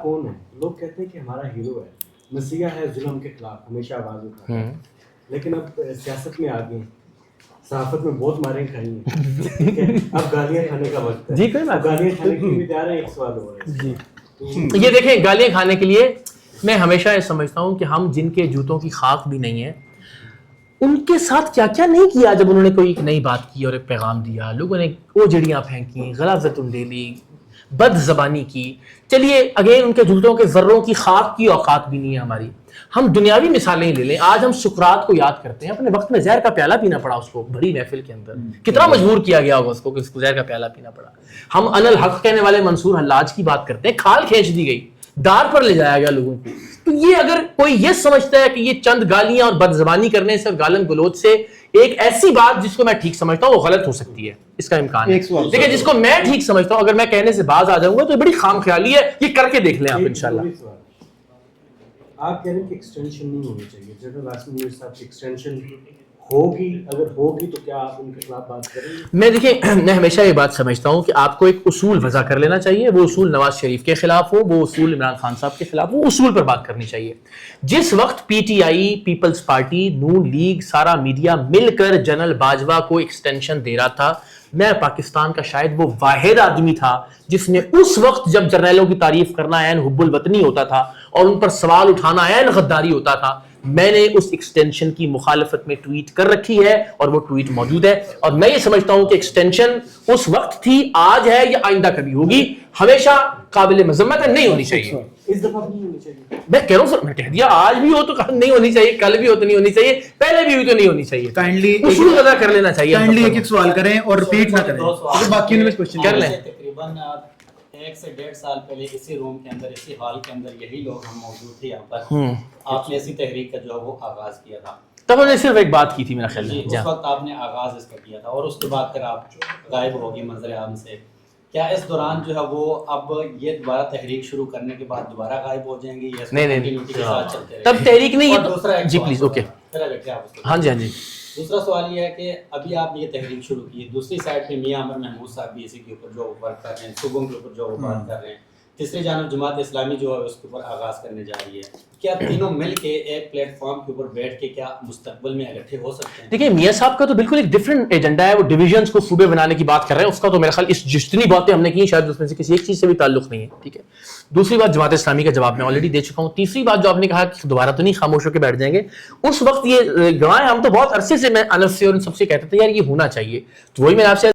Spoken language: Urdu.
کون ہے؟ لوگ کہتے ہیں کہ ہمارا ہیرو ہے، مسیحا ہے، ظلم کے خلاف ہمیشہ آواز اٹھاتا ہے، لیکن اب سیاست میں آگے صحافت میں بہت ماریں کھائی ہیں، اب گالیاں کھانے کا وقت ہے. جی کوئی بات گالیاں کھانے کے لیے بھی تیار ہے. ایک سوال ہو رہا ہے جی یہ دیکھیں گالیاں کھانے کے لیے میں ہمیشہ یہ سمجھتا ہوں کہ ہم جن کے جوتوں کی خاک بھی نہیں ہے ان کے ساتھ کیا کیا نہیں کیا جب انہوں نے کوئی ایک نئی بات کی اور ایک پیغام دیا. لوگوں نے اوجڑیاں پھینکی، غلاظت اندھیلی، بد زبانی کی. چلیے اگین ان کے جوتوں کے ذروں کی خاک کی اوقات بھی نہیں ہے ہماری. ہم دنیاوی مثالیں ہی لے لیں. آج ہم سقراط کو یاد کرتے ہیں، اپنے وقت میں زہر کا پیالہ پینا پڑا اس کو بڑی محفل کے اندر. کتنا مجبور کیا گیا ہوگا اس کو کہ اس کو زہر کا پیالہ پینا پڑا. ہم ان الحق کہنے والے منصور حلاج کی بات کرتے ہیں، کھال کھینچ دی گئی، دار پر لے جایا گیا لوگوں کو. تو یہ اگر کوئی یہ سمجھتا ہے کہ یہ چند گالیاں اور بد زبانی کرنے سے، گالن گلوچ سے ایک ایسی بات جس کو میں ٹھیک سمجھتا ہوں وہ غلط ہو سکتی ہے، اس کا امکان ہے. لیکن جس کو میں ٹھیک سمجھتا ہوں اگر میں کہنے سے باز آ جاؤں گا تو یہ بڑی خام خیالی ہے. یہ کر کے دیکھ لیں آپ انشاءاللہ. آپ کہہ رہے ہیں کہ ایکسٹینشن نہیں ہونی چاہیے. جنرل عاصم منیر صاحب کی ایکسٹینشن ہوگی، اگر ہوگی تو کیا آپ ان کے خلاف بات کریں گے؟ میں دیکھیں میں ہمیشہ یہ بات سمجھتا ہوں کہ آپ کو ایک اصول وضع کر لینا چاہیے. وہ اصول نواز شریف کے خلاف ہو، وہ اصول عمران خان صاحب کے خلاف ہو، وہ اصول پر بات کرنی چاہیے. جس وقت P T I, Peoples Party, Noon League, سارا میڈیا مل کر جنرل باجوہ کو ایکسٹینشن دے رہا تھا، میں پاکستان کا شاید وہ واحد آدمی تھا جس نے اس وقت جب جرنیلوں کی تعریف کرنا عین حب الوطنی ہوتا تھا اور ان پر سوال اٹھانا عین غداری ہوتا تھا، میں نے اس ایکسٹینشن کی مخالفت میں ٹویٹ کر رکھی ہے اور وہ ٹویٹ موجود ہے. اور میں یہ سمجھتا ہوں کہ ایکسٹینشن اس وقت تھی، آج ہے یا آئندہ کبھی ہوگی، ہمیشہ قابل مذمت ہے، نہیں ہونی چاہیے. اس دفعہ بھی نہیں ہونی چاہیے. میں کہہ رہا ہوں سر، میں کہہ دیا آج بھی ہو تو نہیں ہونی چاہیے، کل بھی ہو تو نہیں ہونی چاہیے، پہلے بھی ہوئی تو نہیں ہونی چاہیے. کائنڈلی اصول ادا کر لینا چاہیے. کائنڈلی ایک سوال کریں اور ریپیٹ نہ کریں، باقی میں کوشچن کر لیں. تقریباً 1 سے 1.5 سال پہلے اسی روم کے اندر، اسی ہال کے اندر یہی لوگ ہم موجود تھے یہاں پر. آپ نے اسی تحریک کا جو ہے وہ آغاز کیا تھا. تب انہوں نے صرف ایک بات کی تھی میرا خیال جی، ہے. اس وقت آپ نے آغاز اس کا کیا تھا اور اس کے بعد پھر آپ غائب ہو گئے منظر عام سے. کیا اس دوران جو ہے وہ اب یہ دوبارہ تحریک شروع کرنے کے بعد دوبارہ غائب ہو جائیں گے یا نہیں کے ساتھ چلتے رہیں گے؟ تب تحریک نہیں اور دوسرا ہے. جی پلیز. اوکے. ہاں جی ہاں جی. دوسرا سوال یہ ہے کہ ابھی آپ نے یہ تحریک شروع کی، دوسری سائڈ پہ میاں عمر محمود صاحب بھی اسی کے اوپر جو ورک کر رہے ہیں، صوبوں کے اوپر جو وہ بات کر رہے ہیں، تیسری جانب جماعت اسلامی جو ہے اس کے اوپر آغاز کرنے جا رہی ہے. کیا تینوں مل کے ایک پلیٹ فارم کے اوپر بیٹھ کے کیا مستقبل میں اکٹھے ہو سکتے ہیں؟ دیکھیں میاں صاحب کا تو بالکل ایک ڈفرنٹ ایجنڈا ہے. وہ ڈویژنس کو صوبے بنانے کی بات کر رہے ہیں. اس کا تو میرا خیال اس جتنی باتیں ہم نے کی شاید اس میں سے کسی ایک چیز سے بھی تعلق نہیں ہے. ٹھیک ہے. دوسری بات جماعت اسلامی کا جواب میں آلریڈی دے چکا ہوں. تیسری بات جو آپ نے کہا کہ دوبارہ تو نہیں خاموش ہو کے بیٹھ جائیں گے، اس وقت یہ گواہ ہم تو بہت عرصے سے میں انس سے اور ان سب سے کہتے تھے یار یہ ہونا چاہیے. تو وہی میں آپ سے